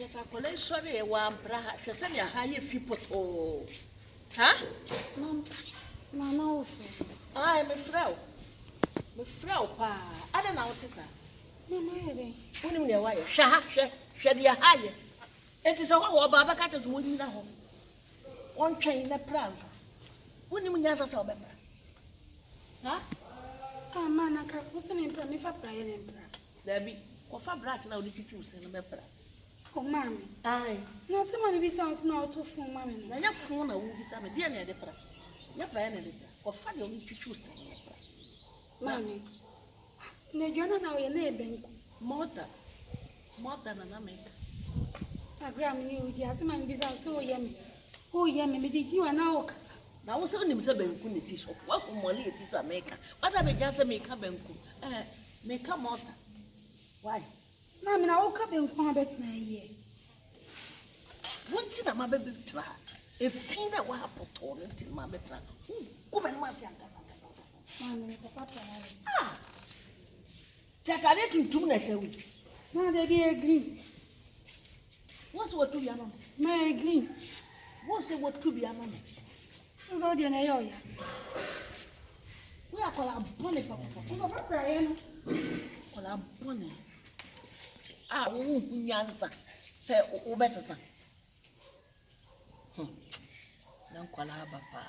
Chesa kole sorry wa bra chesa ne ha ye fi poto. Ha? Mama ofu. Ai me frau. Me frau pa. Ada na wotesa. Mama yede. Woni me wa ye. Hwe de ha ye. Enti so wo ba ka te so woni na ho. On twɛn na praza. Woni mu nyansa sa obebra. Ha? Ah mana ka kusa me pra me fa pra ye ne pra. Dabi, ko fa bra na odi twitwu se na me pra. O mami. Ai. Na se mami bi sounds na auto phone mami no. Na nya fun na wo bi sa me de na de pra. Nya pra ye na de pra. Ko fa de odi twitwu se na pra. Mami. Ne jona na o ye na ebenku. Mota na make. Agra me ni odi ase mami bi sounds so ye me. O ye me me di wa na o kasa. Na wo se onim se benku ne ti shop. Wa ko mole e ti to America. Wada be janse me ka benku. Me ka mota. Why? Mami na o ka benku ma bet na ye. Wonti na ma be tra. E fi na wa poto no ti ma be tra. Ko be no ma si anga. Mami ko papa na. Ah. Takare tuntum na shewu. Na de bi green. What's what to be anon? My green. What's what to be anon? Zo de na yo ya. We are called bonne papa. Ko fa pra ye no. Called bonne. Ah, nyansa. Se o betesa. Nan kwala papa.